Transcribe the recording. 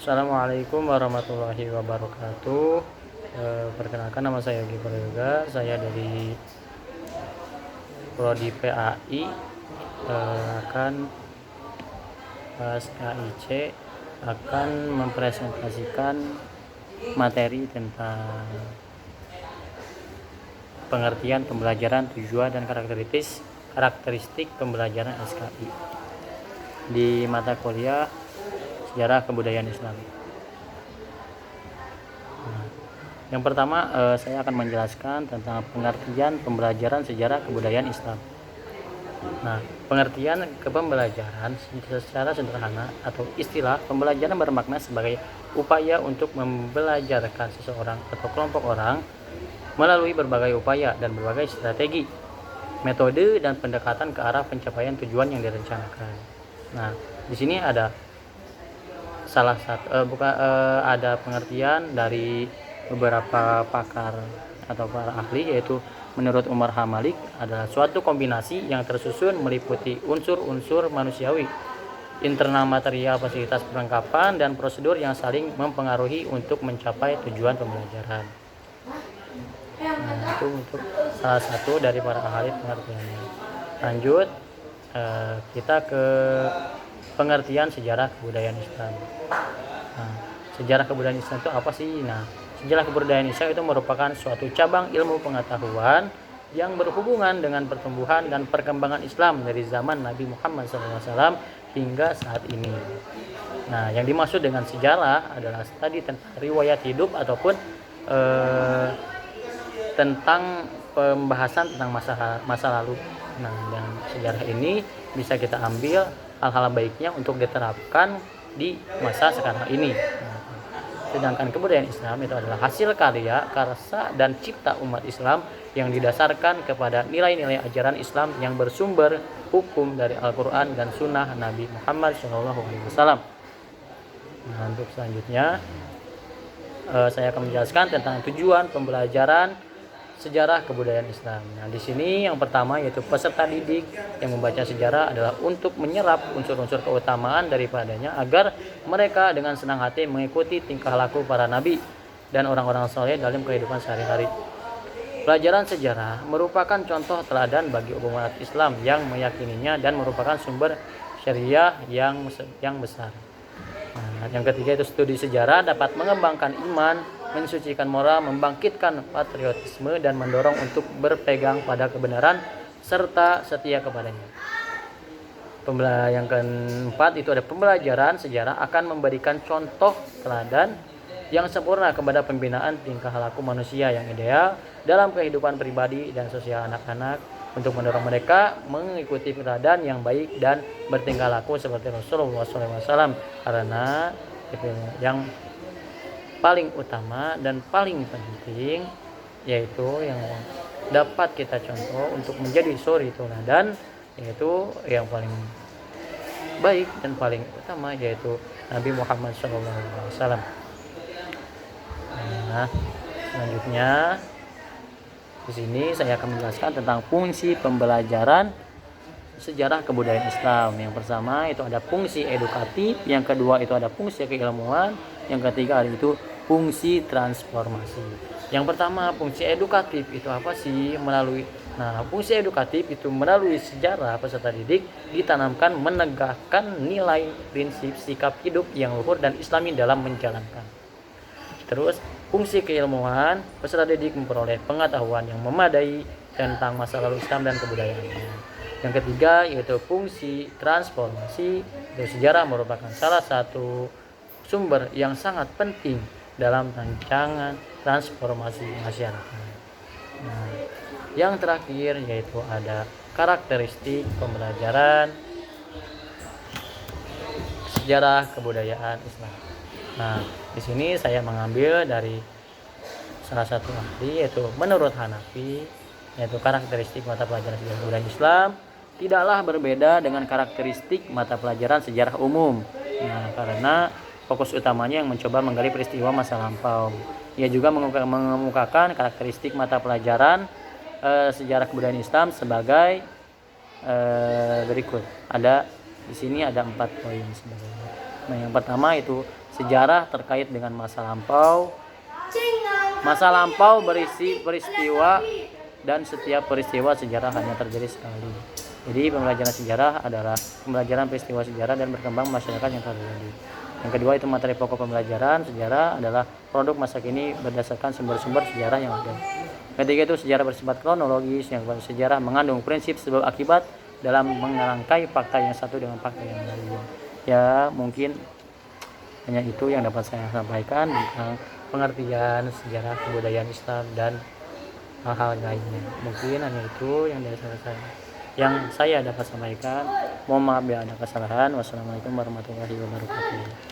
Assalamualaikum warahmatullahi wabarakatuh. Perkenalkan, nama saya Yogi Prayoga. Saya dari Prodi PAI, akan KIC akan mempresentasikan materi tentang pengertian pembelajaran, tujuan dan karakteristik pembelajaran SKI di mata kuliah Sejarah Kebudayaan Islam. Yang pertama, saya akan menjelaskan tentang pengertian pembelajaran sejarah kebudayaan Islam. Nah, pengertian kepembelajaran secara sederhana atau istilah pembelajaran bermakna sebagai upaya untuk membelajarkan seseorang atau kelompok orang melalui berbagai upaya dan berbagai strategi, metode dan pendekatan ke arah pencapaian tujuan yang direncanakan. Nah, di sini ada ada pengertian dari beberapa pakar atau para ahli, yaitu menurut Umar H. Malik adalah suatu kombinasi yang tersusun meliputi unsur-unsur manusiawi, internal material, fasilitas perlengkapan dan prosedur yang saling mempengaruhi untuk mencapai tujuan pembelajaran. Nah, itu untuk salah satu dari para ahli pengertiannya. Lanjut, kita ke pengertian sejarah kebudayaan Islam. Nah, sejarah kebudayaan Islam itu apa sih? Nah, sejarah kebudayaan Islam itu merupakan suatu cabang ilmu pengetahuan yang berhubungan dengan pertumbuhan dan perkembangan Islam dari zaman Nabi Muhammad SAW hingga saat ini. Nah, yang dimaksud dengan sejarah adalah tadi tentang riwayat hidup ataupun tentang pembahasan tentang masa lalu. Nah, dan sejarah ini bisa kita ambil hal-hal baiknya untuk diterapkan di masa sekarang ini. Nah, sedangkan kebudayaan Islam itu adalah hasil karya, karsa dan cipta umat Islam yang didasarkan kepada nilai-nilai ajaran Islam yang bersumber hukum dari Al-Quran dan Sunnah Nabi Muhammad SAW. Nah, untuk selanjutnya saya akan menjelaskan tentang tujuan pembelajaran sejarah kebudayaan Islam. Nah, di sini yang pertama yaitu peserta didik yang membaca sejarah adalah untuk menyerap unsur-unsur keutamaan daripadanya agar mereka dengan senang hati mengikuti tingkah laku para nabi dan orang-orang soleh dalam kehidupan sehari-hari. Pelajaran sejarah merupakan contoh teladan bagi umat Islam yang meyakininya dan merupakan sumber syariah yang besar. Nah, yang ketiga itu studi sejarah dapat mengembangkan iman, mensucikan moral, membangkitkan patriotisme dan mendorong untuk berpegang pada kebenaran serta setia kepadanya. Yang keempat itu ada pembelajaran sejarah akan memberikan contoh teladan yang sempurna kepada pembinaan tingkah laku manusia yang ideal dalam kehidupan pribadi dan sosial anak-anak untuk mendorong mereka mengikuti teladan yang baik dan bertingkah laku seperti Rasulullah SAW, karena itu yang paling utama dan paling penting, yaitu yang dapat kita contoh untuk menjadi suri teladan, yaitu yang paling baik dan paling utama yaitu Nabi Muhammad SAW. Nah, selanjutnya di sini saya akan menjelaskan tentang fungsi pembelajaran sejarah kebudayaan Islam. Yang pertama itu ada fungsi edukatif, yang kedua itu ada fungsi keilmuan, yang ketiga itu fungsi transformasi. Yang pertama, fungsi edukatif itu apa sih? Fungsi edukatif itu melalui sejarah peserta didik ditanamkan menegakkan nilai, prinsip, sikap hidup yang luhur dan islami dalam menjalankan. Terus, fungsi keilmuan, peserta didik memperoleh pengetahuan yang memadai tentang masa lalu Islam dan kebudayaannya. Yang ketiga yaitu fungsi transformasi. Sejarah merupakan salah satu sumber yang sangat penting dalam rancangan transformasi masyarakat. Nah, yang terakhir yaitu ada karakteristik pembelajaran sejarah kebudayaan Islam. Nah, di sini saya mengambil dari salah satu ahli, yaitu menurut Hanafi, yaitu karakteristik mata pelajaran sejarah kebudayaan Islam tidaklah berbeda dengan karakteristik mata pelajaran sejarah umum. Nah, karena fokus utamanya yang mencoba menggali peristiwa masa lampau. Ia juga mengemukakan karakteristik mata pelajaran sejarah kebudayaan Islam sebagai berikut. Di sini ada 4 poin sebenarnya. Nah, yang pertama itu sejarah terkait dengan masa lampau. Masa lampau berisi peristiwa dan setiap peristiwa sejarah hanya terjadi sekali. Jadi pembelajaran sejarah adalah pembelajaran peristiwa sejarah dan berkembang masyarakat yang terjadi. Yang kedua itu materi pokok pembelajaran sejarah adalah produk masa kini berdasarkan sumber-sumber sejarah yang ada. Ketiga itu sejarah bersifat kronologis. Yang keempat sejarah mengandung prinsip sebab akibat dalam mengerangkai fakta yang satu dengan fakta yang lain. Ya mungkin hanya itu yang dapat saya sampaikan tentang pengertian sejarah kebudayaan Islam dan hal-hal lainnya. Mungkin hanya itu yang saya dapat sampaikan. Mohon maaf bila ada kesalahan. Wassalamualaikum warahmatullahi wabarakatuh.